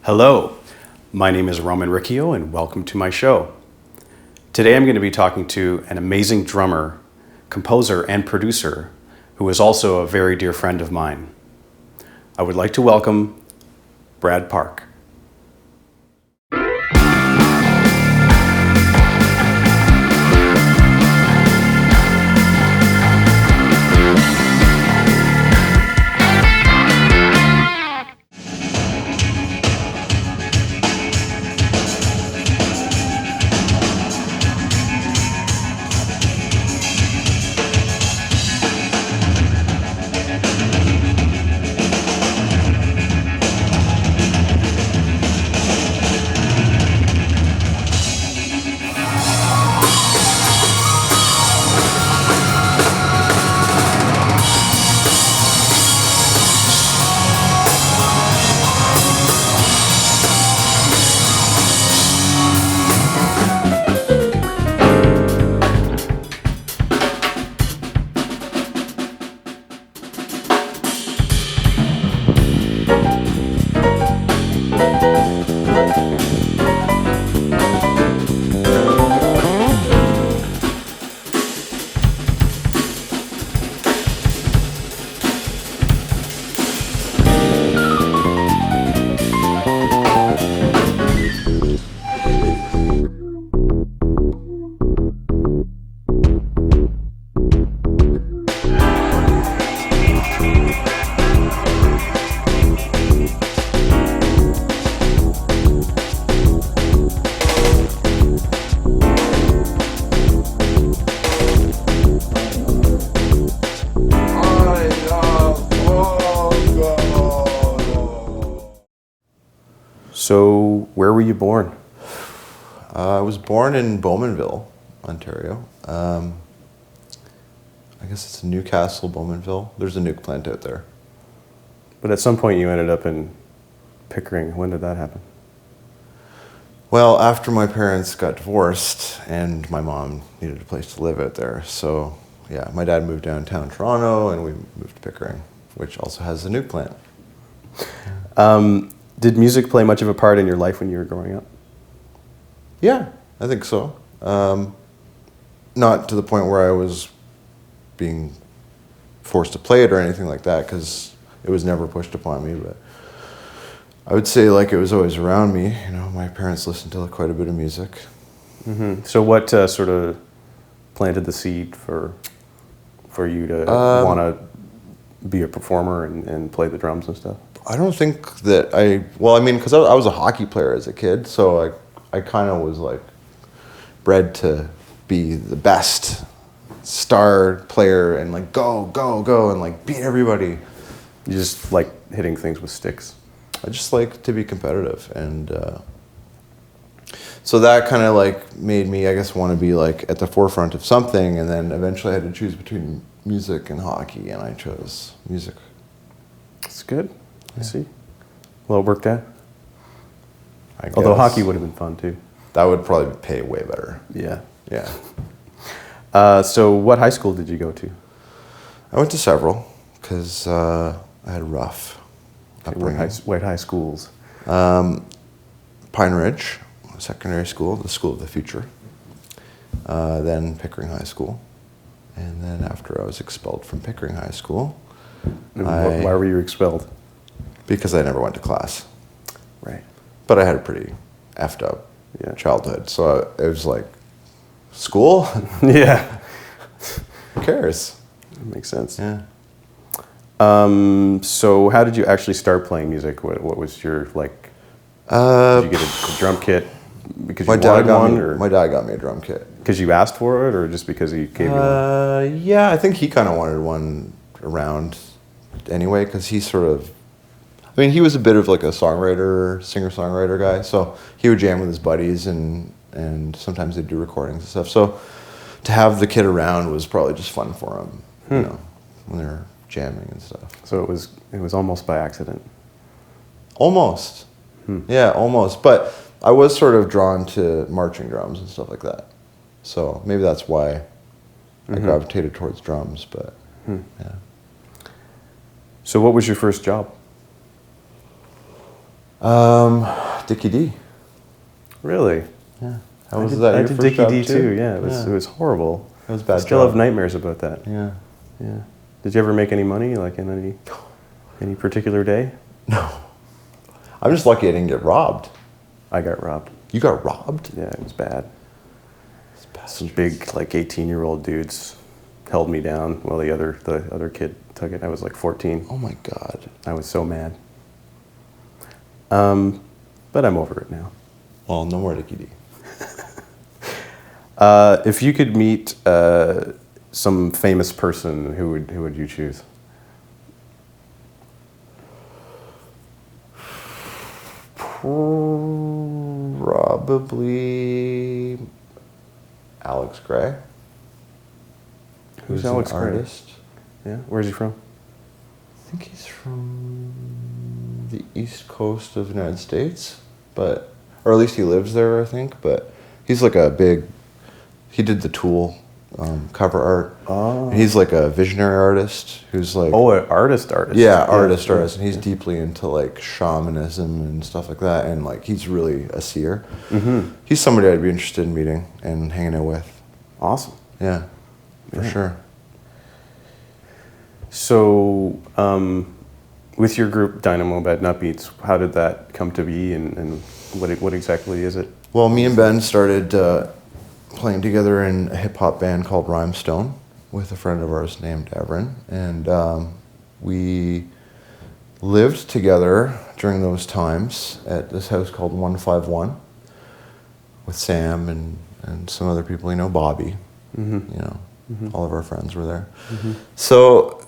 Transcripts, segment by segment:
Hello, my name is Pat Riccio and welcome to my show. Today I'm going to be talking to an amazing drummer, composer, and producer who is also a very dear friend of mine. I would like to welcome Brad Park. So, where were you born? I was born in Bowmanville, Ontario. I guess it's Newcastle, Bowmanville. There's a nuke plant out there. But at some point you ended up in Pickering. When did that happen? Well, after my parents got divorced and my mom needed a place to live out there. So, yeah, my dad moved downtown Toronto and we moved to Pickering, which also has a nuke plant. Did music play much of a part in your life when you were growing up? Yeah, I think so. Not to the point where I was being forced to play it or anything like that, because it was never pushed upon me, but I would say like it was always around me. You know, my parents listened to quite a bit of music. Mm-hmm. So what sort of planted the seed for you to want to be a performer and play the drums and stuff? I don't think that because I was a hockey player as a kid, so I kind of was like bred to be the best star player and like go and like beat everybody. You just like hitting things with sticks? I just like to be competitive, and so that kind of like made me, I guess, want to be like at the forefront of something, and then eventually I had to choose between music and hockey, and I chose music. That's good. I see. Well, it worked out. I Although guess. hockey would have been fun too. That would probably pay way better. Yeah. Yeah. So what high school did you go to? I went to several because I had a rough upbringing. What high schools? Pine Ridge Secondary School, the school of the future. Then Pickering High School. And then after I was expelled from Pickering High School. Why were you expelled? Because I never went to class. Right. But I had a pretty effed up childhood. So it was like, school? Yeah. Who cares? That makes sense. Yeah. So how did you actually start playing music? What was your, like, did you get a drum kit because you wanted one? My dad got me a drum kit. Because you asked for it or just because he gave you one? Yeah, I think he kind of wanted one around anyway, because he he was a bit of like a singer-songwriter guy, so he would jam with his buddies and sometimes they'd do recordings and stuff. So to have the kid around was probably just fun for him, you know, when they were jamming and stuff. So it was almost by accident. Almost. Yeah, almost. But I was sort of drawn to marching drums and stuff like that. So maybe that's why I gravitated towards drums, but yeah. So what was your first job? Dickie D. Really? Yeah. I did Dickie D too. Yeah, it was horrible. It was a bad I still job. have nightmares about that. Yeah. Yeah. Did you ever make any money, like in any particular day? No. I'm just lucky I didn't get robbed. I got robbed. You got robbed? Yeah, it was bad. Some big, like 18-year-old dudes held me down while the other kid took it. I was like 14. Oh my God. I was so mad. But I'm over it now. Well, no more Dickie D. If you could meet some famous person, who would you choose? Probably Alex Gray. Who's an Alex Gray? artist. Yeah, where's he from? I think he's from the East Coast of the United States, or at least he lives there, I think. But he's like he did the Tool cover art. Oh. He's like a visionary artist who's like... Oh, an artist. Yeah, artist. And he's deeply into like shamanism and stuff like that. And like, he's really a seer. Mm-hmm. He's somebody I'd be interested in meeting and hanging out with. Awesome. Yeah, for sure. So, with your group Dynamo Bad Nut Beats, how did that come to be, and what exactly is it? Well, me and Ben started playing together in a hip-hop band called Rhymestone with a friend of ours named Everin, and we lived together during those times at this house called 151 with Sam and some other people, Bobby, all of our friends were there. Mm-hmm. So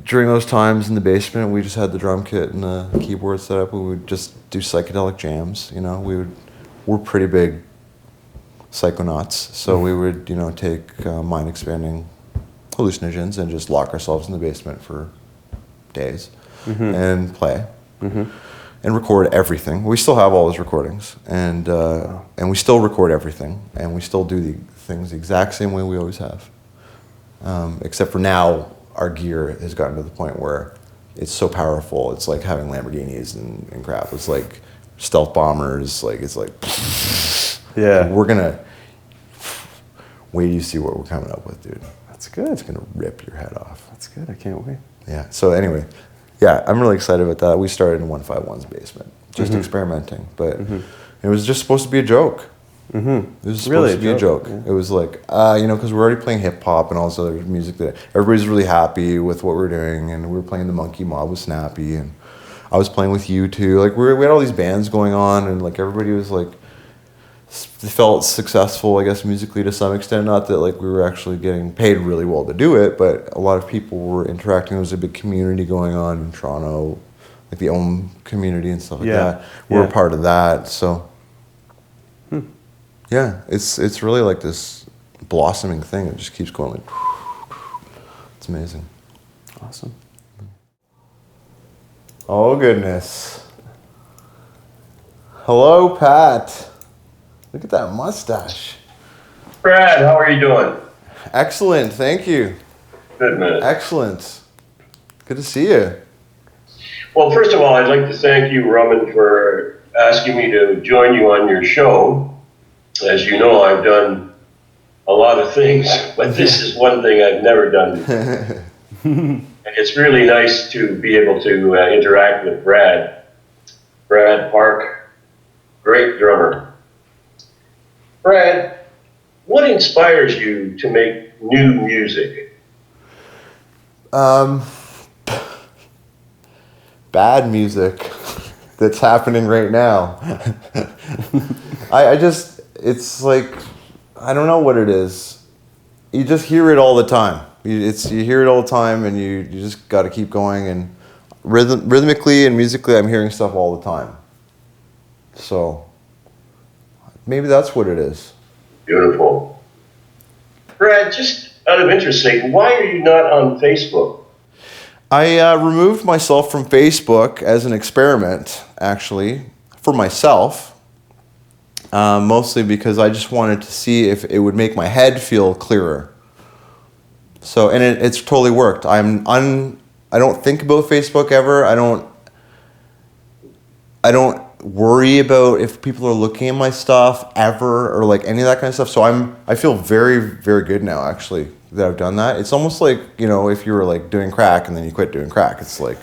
during those times in the basement, we just had the drum kit and the keyboard set up. We would just do psychedelic jams. We're pretty big psychonauts, so we would take mind-expanding hallucinogens and just lock ourselves in the basement for days and play and record everything. We still have all those recordings, and we still record everything, and we still do the things the exact same way we always have, except for now our gear has gotten to the point where it's so powerful. It's like having Lamborghinis and crap. It's like stealth bombers. Like, it's like, yeah. We're gonna wait till you see what we're coming up with, dude. That's good. It's gonna rip your head off. That's good. I can't wait. Yeah. So anyway, yeah, I'm really excited about that. We started in 151's basement, just experimenting, but it was just supposed to be a joke. It was supposed to be a joke. Yeah. It was like, because we're already playing hip hop and all this other music that everybody's really happy with what we're doing, and we were playing the Monkey Mob with Snappy, and I was playing with you too. Like, we had all these bands going on, and like everybody was like, they felt successful, I guess, musically to some extent. Not that like we were actually getting paid really well to do it, but a lot of people were interacting. There was a big community going on in Toronto, like the Ohm community and stuff like that. We're a part of that, so. Yeah, it's really like this blossoming thing. It just keeps going like, it's amazing. Awesome. Oh, goodness. Hello, Pat. Look at that mustache. Brad, how are you doing? Excellent, thank you. Good, man. Excellent. Good to see you. Well, first of all, I'd like to thank you, Roman, for asking me to join you on your show. As you know, I've done a lot of things, but this is one thing I've never done. And it's really nice to be able to interact with Brad. Brad Park, great drummer. Brad, what inspires you to make new music? Bad music that's happening right now. It's like, I don't know what it is. You just hear it all the time. You hear it all the time, and you just got to keep going. And rhythmically and musically, I'm hearing stuff all the time. So maybe that's what it is. Beautiful. Brad, just out of interest sake, why are you not on Facebook? I removed myself from Facebook as an experiment, actually, for myself. Mostly because I just wanted to see if it would make my head feel clearer. So, and it's totally worked. I don't think about Facebook ever. I don't worry about if people are looking at my stuff ever or like any of that kind of stuff. So I feel very, very good now actually that I've done that. It's almost like, if you were like doing crack and then you quit doing crack, it's like,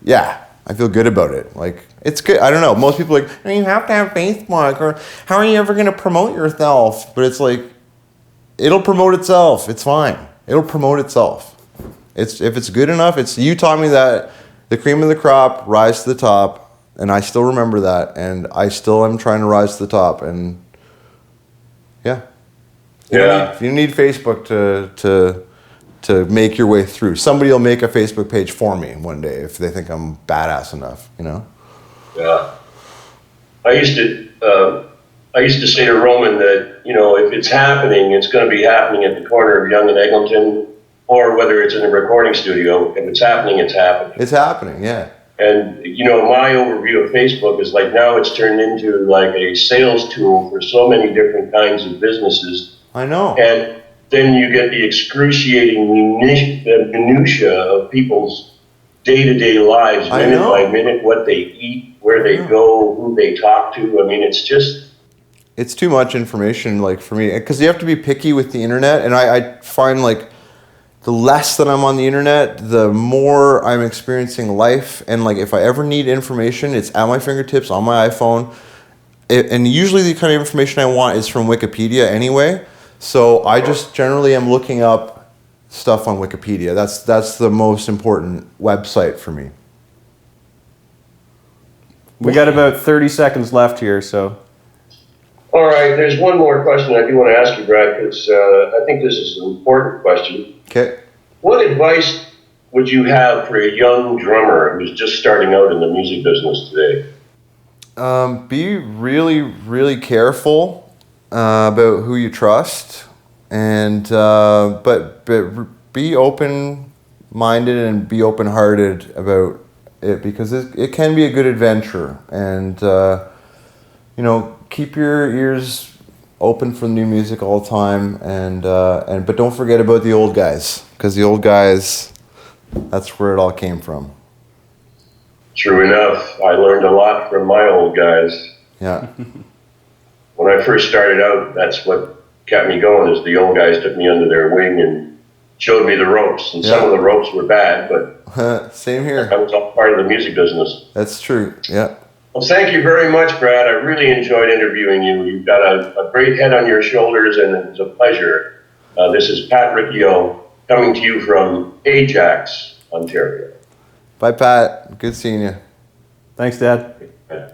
yeah, I feel good about it. Like, it's good. I don't know. Most people are like, you have to have Facebook, or how are you ever going to promote yourself? But it's like, it'll promote itself. It's fine. It'll promote itself. If it's good enough, you taught me that the cream of the crop rise to the top. And I still remember that, and I still am trying to rise to the top. And yeah, you need Facebook to make your way through. Somebody will make a Facebook page for me one day if they think I'm badass enough. Yeah. I used to say to Roman that if it's happening, it's going to be happening at the corner of Yonge and Eglinton, or whether it's in a recording studio. If it's happening, it's happening. It's happening, yeah. And, my overview of Facebook is like now it's turned into like a sales tool for so many different kinds of businesses. I know. And then you get the excruciating minutia of people's day-to-day lives, minute by minute, what they eat, where they go, who they talk to. I mean, it's too much information, like, for me, because you have to be picky with the internet. And I find, like, the less that I'm on the internet, the more I'm experiencing life. And like, if I ever need information, it's at my fingertips on my iPhone. And usually the kind of information I want is from Wikipedia anyway. So I just generally am looking up stuff on Wikipedia. That's the most important website for me. We got about 30 seconds left here, so. All right, there's one more question I do want to ask you, Brad, because I think this is an important question. Okay. What advice would you have for a young drummer who's just starting out in the music business today? Be really, really careful about who you trust, and but be open-minded and be open-hearted about it, because it can be a good adventure, and keep your ears open for new music all the time, but don't forget about the old guys, because the old guys, that's where it all came from. True enough. I learned a lot from my old guys. Yeah. When I first started out, that's what kept me going, is the old guys took me under their wing and showed me the ropes. And some of the ropes were bad, but same here. that was all part of the music business. That's true, yeah. Well, thank you very much, Brad. I really enjoyed interviewing you. You've got a great head on your shoulders, and it was a pleasure. This is Pat Riccio coming to you from Ajax, Ontario. Bye, Pat. Good seeing you. Thanks, Dad. Yeah.